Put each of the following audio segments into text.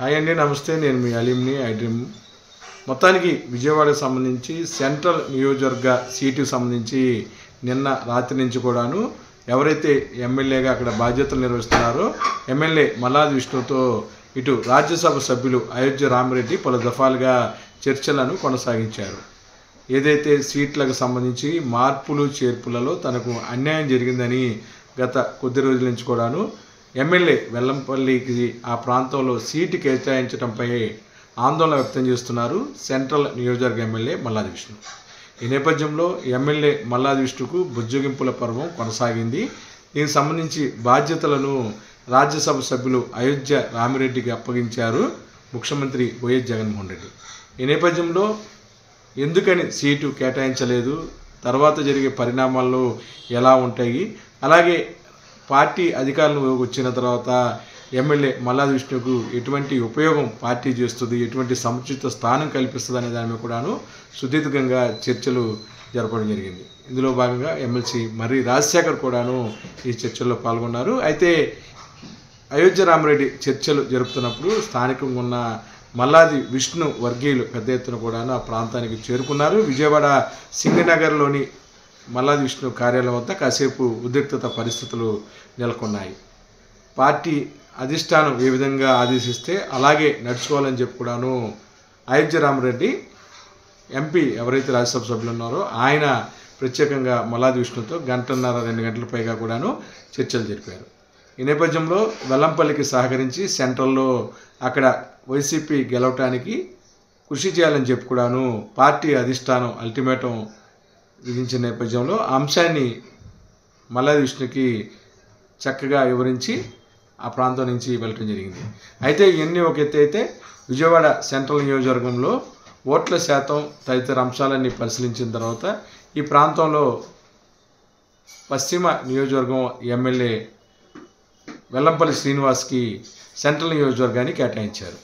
Hi అండి, నమస్తే. నేను మీ అలీంని ఐడ్రీమ్. మొత్తానికి విజయవాడకు సంబంధించి సెంట్రల్ నియోజకవర్గ సీటుకు సంబంధించి నిన్న రాత్రి నుంచి కూడాను ఎవరైతే ఎమ్మెల్యేగా అక్కడ బాధ్యతలు నిర్వహిస్తున్నారో ఎమ్మెల్యే మల్లాది విష్ణుతో ఇటు రాజ్యసభ సభ్యులు అయోధ్య రామిరెడ్డి పలు దఫాలుగా చర్చలను కొనసాగించారు. ఏదైతే సీట్లకు సంబంధించి మార్పులు చేర్పులలో తనకు అన్యాయం జరిగిందని గత కొద్ది రోజుల నుంచి కూడాను ఎమ్మెల్యే వెల్లంపల్లికి ఆ ప్రాంతంలో సీటు కేటాయించడంపై ఆందోళన వ్యక్తం చేస్తున్నారు సెంట్రల్ నియోజకవర్గ ఎమ్మెల్యే మల్లాది విష్ణు. ఈ నేపథ్యంలో ఎమ్మెల్యే మల్లాది విష్ణుకు బుజ్జగింపుల పర్వం కొనసాగింది. దీనికి సంబంధించి బాధ్యతలను రాజ్యసభ సభ్యులు అయోధ్య రామిరెడ్డికి అప్పగించారు ముఖ్యమంత్రి వైఎస్ జగన్మోహన్ రెడ్డి. ఈ నేపథ్యంలో ఎందుకని సీటు కేటాయించలేదు, తర్వాత జరిగే పరిణామాల్లో ఎలా ఉంటాయి, అలాగే పార్టీ అధికారంలో వచ్చిన తర్వాత ఎమ్మెల్యే మల్లాది విష్ణుకు ఎటువంటి ఉపయోగం పార్టీ చేస్తుంది, ఎటువంటి సముచిత స్థానం కల్పిస్తుంది అనే దాని మీద కూడాను సుదీర్ఘంగా చర్చలు జరపడం జరిగింది. ఇందులో భాగంగా ఎమ్మెల్సీ మర్రి రాజశేఖర్ కూడాను ఈ చర్చల్లో పాల్గొన్నారు. అయితే అయోధ్య రామిరెడ్డి చర్చలు జరుపుతున్నప్పుడు స్థానికంగా ఉన్న మల్లాది విష్ణు వర్గీయులు పెద్ద ఎత్తున కూడాను ఆ ప్రాంతానికి చేరుకున్నారు. విజయవాడ సింగనగర్లోని మల్లాది విష్ణు కార్యాలయం వద్ద కాసేపు ఉద్రిక్తత పరిస్థితులు నెలకొన్నాయి. పార్టీ అధిష్టానం ఏ విధంగా ఆదేశిస్తే అలాగే నడుచుకోవాలని చెప్పి కూడాను అయోధ్య రామిరెడ్డి ఎంపీ ఎవరైతే రాజ్యసభ సభ్యులు ఉన్నారో ఆయన ప్రత్యేకంగా మల్లాది విష్ణుతో 1.5-2 గంటల పైగా కూడాను చర్చలు జరిపారు. ఈ నేపథ్యంలో వెల్లంపల్లికి సహకరించి సెంట్రల్లో అక్కడ వైసీపీ గెలవటానికి కృషి చేయాలని చెప్పి కూడాను పార్టీ అధిష్టానం అల్టిమేటం విధించిన నేపథ్యంలో ఆ అంశాన్ని మల్లాది విష్ణుకి చక్కగా వివరించి ఆ ప్రాంతం నుంచి వెళ్ళటం జరిగింది. అయితే ఇవన్నీ ఒక ఎత్తు అయితే విజయవాడ సెంట్రల్ నియోజకవర్గంలో ఓట్ల శాతం తదితర అంశాలన్నీ పరిశీలించిన తర్వాత ఈ ప్రాంతంలో పశ్చిమ నియోజకవర్గం ఎమ్మెల్యే వెల్లంపల్లి శ్రీనివాస్కి సెంట్రల్ నియోజకవర్గాన్ని కేటాయించారు.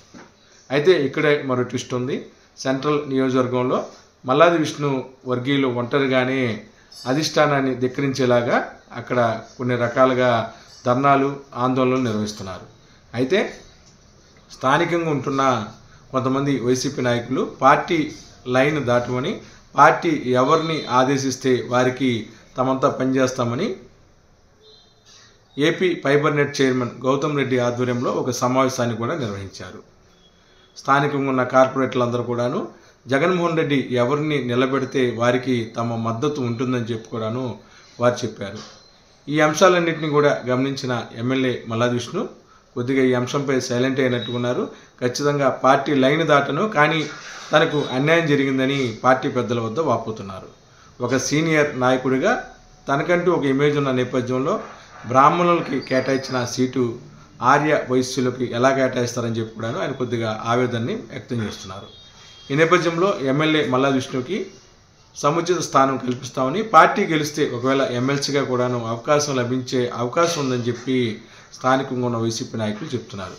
అయితే ఇక్కడే మరో ట్విస్ట్ ఉంది. సెంట్రల్ నియోజకవర్గంలో మల్లాది విష్ణు వర్గీయులు ఒంటరిగానే అధిష్టానాన్ని ధిక్కరించేలాగా అక్కడ కొన్ని రకాలుగా ధర్నాలు ఆందోళనలు నిర్వహిస్తున్నారు. అయితే స్థానికంగా ఉంటున్న కొంతమంది వైసీపీ నాయకులు పార్టీ లైన్ దాటమని, పార్టీ ఎవరిని ఆదేశిస్తే వారికి తమంతా పనిచేస్తామని AP fibre net chairman Gautam Reddy ఆధ్వర్యంలో ఒక సమావేశాన్ని కూడా నిర్వహించారు. స్థానికంగా ఉన్న కార్పొరేటర్లందరూ కూడాను జగన్మోహన్ రెడ్డి ఎవరిని నిలబెడితే వారికి తమ మద్దతు ఉంటుందని చెప్పి కూడాను వారు చెప్పారు. ఈ అంశాలన్నింటినీ కూడా గమనించిన ఎమ్మెల్యే మల్లాది విష్ణు కొద్దిగా ఈ అంశంపై సైలెంట్ అయినట్టుకున్నారు. ఖచ్చితంగా పార్టీ లైన్ దాటను, కానీ తనకు అన్యాయం జరిగిందని పార్టీ పెద్దల వద్ద వాపోతున్నారు. ఒక సీనియర్ నాయకుడిగా తనకంటూ ఒక ఇమేజ్ ఉన్న నేపథ్యంలో బ్రాహ్మణులకి కేటాయించిన సీటు ఆర్య వైశ్యులకి ఎలా కేటాయిస్తారని చెప్పి కూడాను ఆయన కొద్దిగా ఆవేదనని వ్యక్తం చేస్తున్నారు. ఈ నేపథ్యంలో ఎమ్మెల్యే మల్లాది విష్ణుకి సముచిత స్థానం కల్పిస్తామని, పార్టీ గెలిస్తే ఒకవేళ ఎమ్మెల్సీగా కూడాను అవకాశం లభించే అవకాశం ఉందని చెప్పి స్థానికంగా ఉన్న వైసీపీ నాయకులు చెప్తున్నారు.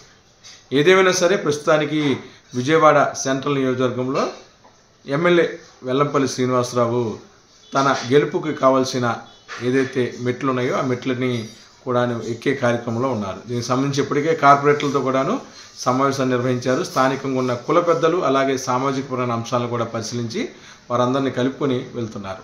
ఏదేమైనా సరే ప్రస్తుతానికి విజయవాడ సెంట్రల్ నియోజకవర్గంలో ఎమ్మెల్యే వెల్లంపల్లి శ్రీనివాసరావు తన గెలుపుకి కావాల్సిన ఏదైతే మెట్లు ఉన్నాయో ఆ మెట్లని కూడాను ఎక్కే కార్యక్రమంలో ఉన్నారు. దీనికి సంబంధించి ఇప్పటికే కార్పొరేటర్లతో కూడాను సమావేశాన్ని నిర్వహించారు. స్థానికంగా ఉన్న కుల పెద్దలు అలాగే సామాజిక పరమైన అంశాలను కూడా పరిశీలించి వారందరినీ కలుపుకొని వెళ్తున్నారు.